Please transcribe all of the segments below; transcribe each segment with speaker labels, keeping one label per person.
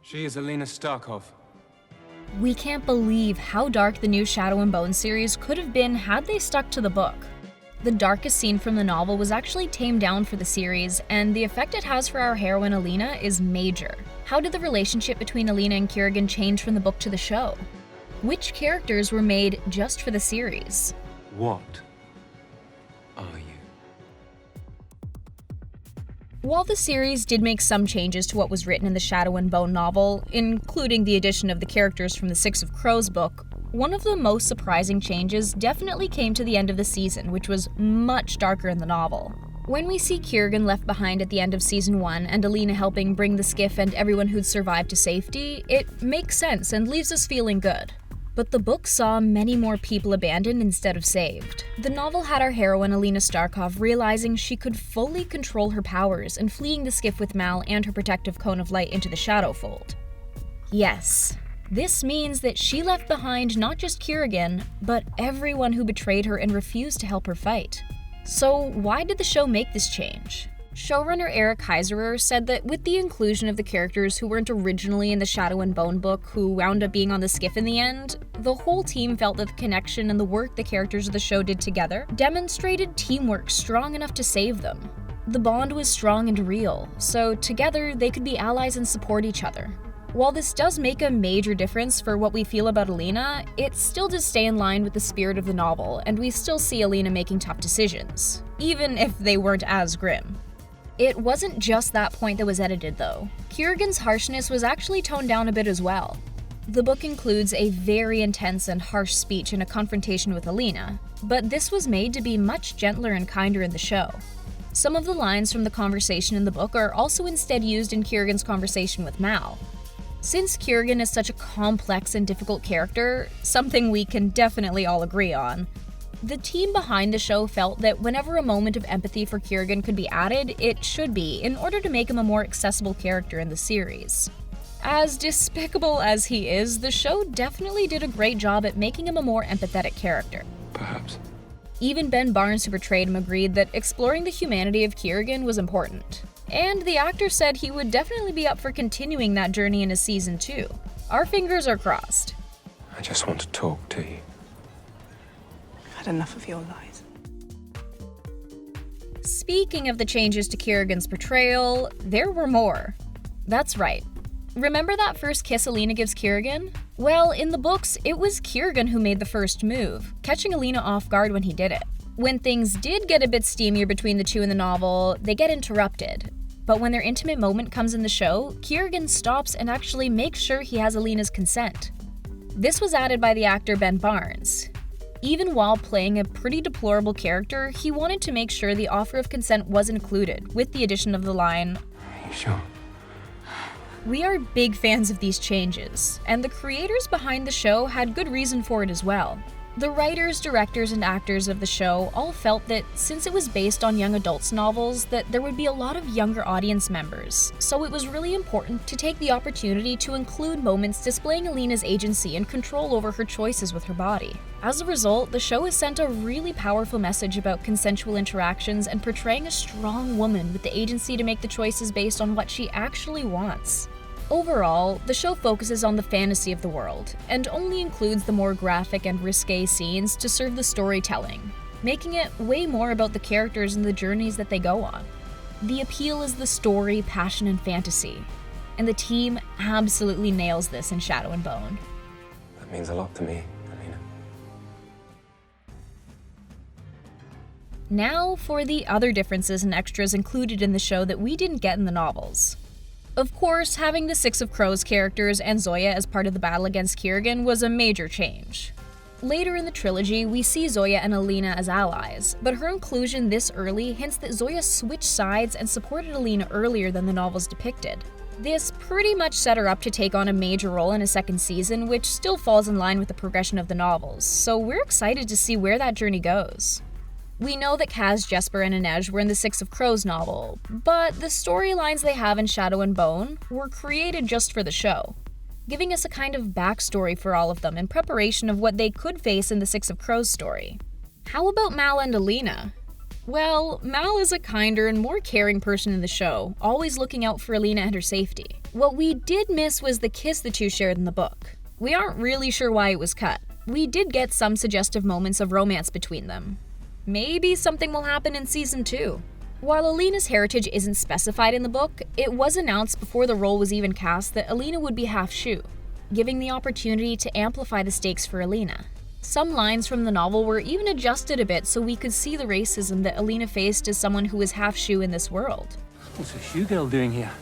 Speaker 1: She is Alina Starkov.
Speaker 2: We can't believe how dark the new Shadow and Bone series could have been had they stuck to the book. The darkest scene from the novel was actually tamed down for the series, and the effect it has for our heroine Alina is major. How did the relationship between Alina and Kirigan change from the book to the show? Which characters were made just for the series?
Speaker 1: What are you?
Speaker 2: While the series did make some changes to what was written in the Shadow and Bone novel, including the addition of the characters from the Six of Crows book, one of the most surprising changes definitely came to the end of the season, which was much darker in the novel. When we see Kirigan left behind at the end of Season 1 and Alina helping bring the skiff and everyone who'd survived to safety, it makes sense and leaves us feeling good. But the book saw many more people abandoned instead of saved. The novel had our heroine Alina Starkov realizing she could fully control her powers and fleeing the skiff with Mal and her protective cone of light into the Shadowfold. Yes, this means that she left behind not just Kirigan, but everyone who betrayed her and refused to help her fight. So why did the show make this change? Showrunner Eric Heiserer said that with the inclusion of the characters who weren't originally in the Shadow and Bone book who wound up being on the skiff in the end, the whole team felt that the connection and the work the characters of the show did together demonstrated teamwork strong enough to save them. The bond was strong and real, so together they could be allies and support each other. While this does make a major difference for what we feel about Alina, it still does stay in line with the spirit of the novel, and we still see Alina making tough decisions, even if they weren't as grim. It wasn't just that point that was edited, though. Kirigan's harshness was actually toned down a bit as well. The book includes a very intense and harsh speech in a confrontation with Alina, but this was made to be much gentler and kinder in the show. Some of the lines from the conversation in the book are also instead used in Kirigan's conversation with Mal. Since Kirigan is such a complex and difficult character, something we can definitely all agree on, the team behind the show felt that whenever a moment of empathy for Kirigan could be added, it should be, in order to make him a more accessible character in the series. As despicable as he is, the show definitely did a great job at making him a more empathetic character.
Speaker 1: Perhaps.
Speaker 2: Even Ben Barnes, who portrayed him, agreed that exploring the humanity of Kirigan was important. And the actor said he would definitely be up for continuing that journey in a season 2. Our fingers are crossed.
Speaker 1: I just want to talk to you.
Speaker 3: I've had enough of your lies.
Speaker 2: Speaking of the changes to Kirigan's portrayal, there were more. That's right. Remember that first kiss Alina gives Kirigan? Well, in the books, it was Kirigan who made the first move, catching Alina off guard when he did it. When things did get a bit steamier between the two in the novel, they get interrupted. But when their intimate moment comes in the show, Kirigan stops and actually makes sure he has Alina's consent. This was added by the actor Ben Barnes. Even while playing a pretty deplorable character, he wanted to make sure the offer of consent was included, with the addition of the line,
Speaker 1: Are you sure?
Speaker 2: We are big fans of these changes, and the creators behind the show had good reason for it as well. The writers, directors, and actors of the show all felt that since it was based on young adults' novels, that there would be a lot of younger audience members, so it was really important to take the opportunity to include moments displaying Alina's agency and control over her choices with her body. As a result, the show has sent a really powerful message about consensual interactions and portraying a strong woman with the agency to make the choices based on what she actually wants. Overall, the show focuses on the fantasy of the world, and only includes the more graphic and risque scenes to serve the storytelling, making it way more about the characters and the journeys that they go on. The appeal is the story, passion, and fantasy, and the team absolutely nails this in Shadow and Bone.
Speaker 1: That means a lot to me, Alina.
Speaker 2: Now for the other differences and extras included in the show that we didn't get in the novels. Of course, having the Six of Crows characters and Zoya as part of the battle against Kirigan was a major change. Later in the trilogy, we see Zoya and Alina as allies, but her inclusion this early hints that Zoya switched sides and supported Alina earlier than the novels depicted. This pretty much set her up to take on a major role in a second season, which still falls in line with the progression of the novels, so we're excited to see where that journey goes. We know that Kaz, Jesper, and Inej were in the Six of Crows novel, but the storylines they have in Shadow and Bone were created just for the show, giving us a kind of backstory for all of them in preparation of what they could face in the Six of Crows story. How about Mal and Alina? Well, Mal is a kinder and more caring person in the show, always looking out for Alina and her safety. What we did miss was the kiss the two shared in the book. We aren't really sure why it was cut. We did get some suggestive moments of romance between them. Maybe something will happen in season 2. While Alina's heritage isn't specified in the book, it was announced before the role was even cast that Alina would be half Shu, giving the opportunity to amplify the stakes for Alina. Some lines from the novel were even adjusted a bit so we could see the racism that Alina faced as someone who was half Shu in this world.
Speaker 4: What's a Shu girl doing here?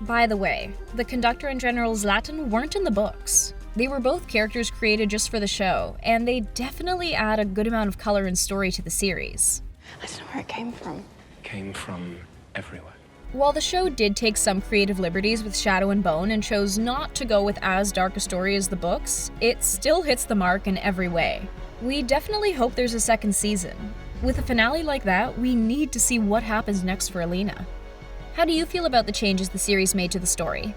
Speaker 2: By the way, the conductor and General Zlatan weren't in the books. They were both characters created just for the show, and they definitely add a good amount of color and story to the series.
Speaker 3: I don't know where it came from.
Speaker 1: Came from everywhere.
Speaker 2: While the show did take some creative liberties with Shadow and Bone and chose not to go with as dark a story as the books, it still hits the mark in every way. We definitely hope there's a second season. With a finale like that, we need to see what happens next for Alina. How do you feel about the changes the series made to the story?